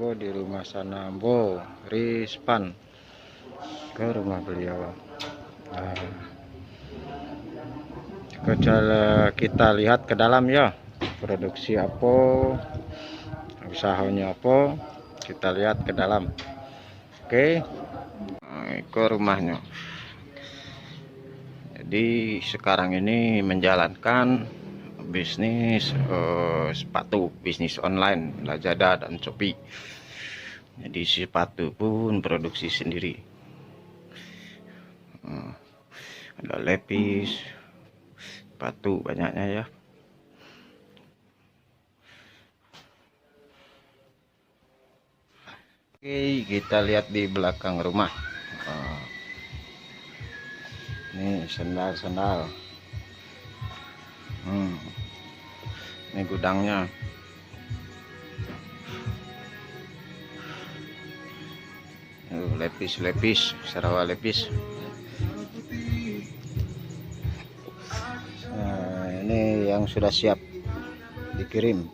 Pogo di rumah Sanambo Rispan ke rumah beliau. Kita lihat ke dalam ya, produksi apa, usahanya apa, kita lihat ke dalam. Oke, ke rumahnya. Jadi sekarang ini menjalankan bisnis sepatu, bisnis online Lazada dan Shopee. Jadi sepatu pun produksi sendiri. Ada lepis, sepatu banyaknya ya. Oke, kita lihat di belakang rumah. Ini sendal-sendal. Ini gudangnya. Lepis, Sarawak lepis. Nah, ini yang sudah siap dikirim.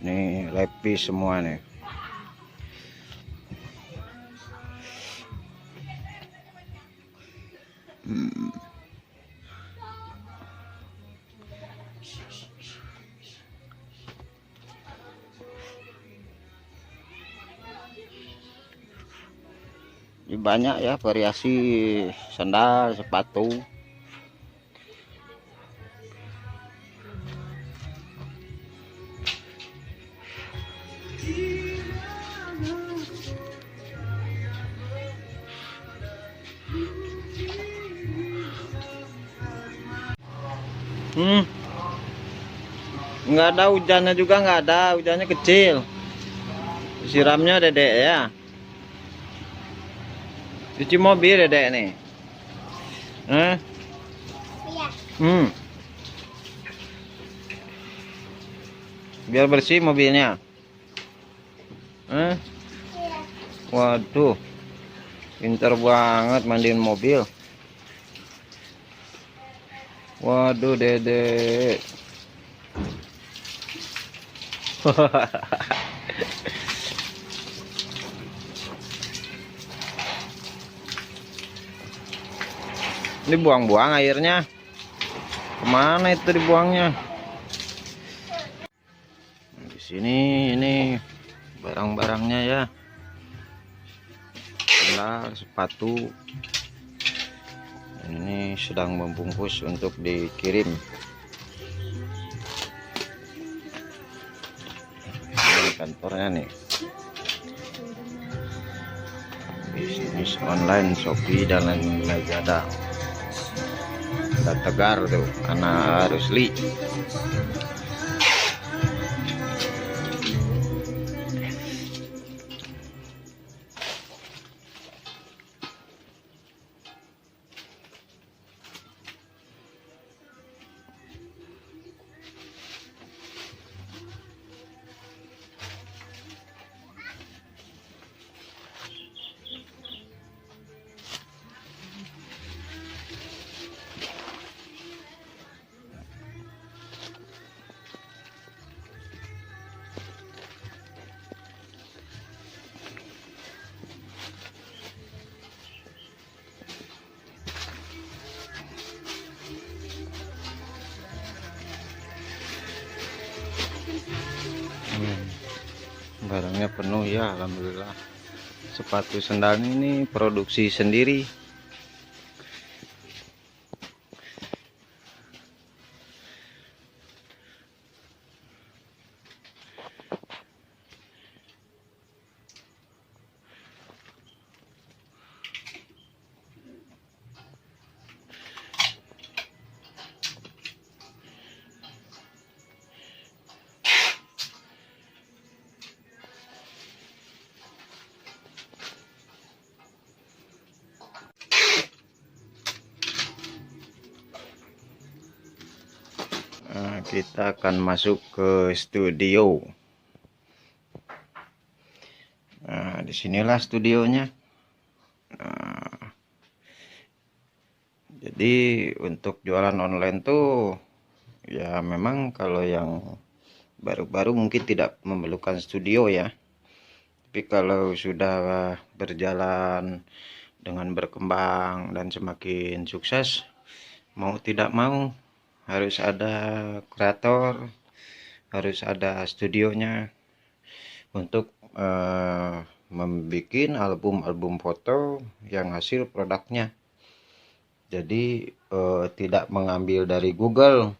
Ini lepis semua nih. Ini banyak ya variasi sandal, sepatu. Nggak ada hujannya juga, nggak ada hujannya kecil. Siramnya dedek ya. Cuci mobil dedek nih. Iya. Biar bersih mobilnya. Iya. Waduh, pintar banget mandiin mobil. Waduh dedek. Ini buang-buang airnya. Kemana itu dibuangnya? Nah, di sini ini barang-barangnya ya. Sandal, sepatu. Ini sedang membungkus untuk dikirim. Ini kantornya nih. Bisnis online Shopee dan Lazada. Ada Tegar tuh, anak Rusli. Barangnya penuh ya, alhamdulillah. Sepatu sandal ini produksi sendiri. Nah, kita akan masuk ke studio. Nah, disinilah studionya. Nah, jadi untuk jualan online tuh ya memang kalau yang baru-baru mungkin tidak memerlukan studio ya, tapi kalau sudah berjalan dengan berkembang dan semakin sukses, mau tidak mau harus ada kreator, harus ada studionya untuk membuat album-album foto yang hasil produknya. Jadi tidak mengambil dari Google,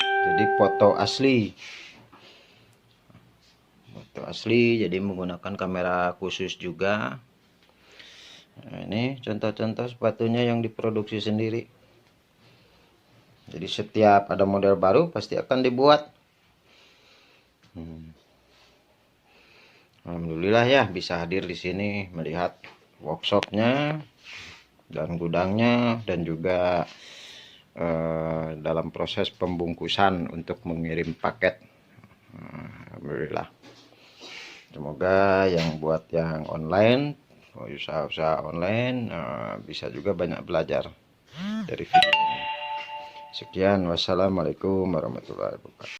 jadi foto asli, jadi menggunakan kamera khusus juga. Nah, ini contoh-contoh sepatunya yang diproduksi sendiri. Jadi setiap ada model baru pasti akan dibuat. Alhamdulillah ya bisa hadir di sini melihat workshopnya dan gudangnya, dan juga dalam proses pembungkusan untuk mengirim paket. Alhamdulillah. Semoga yang buat yang online, usaha-usaha online, bisa juga banyak belajar dari video ini. Sekian, wassalamualaikum warahmatullahi wabarakatuh.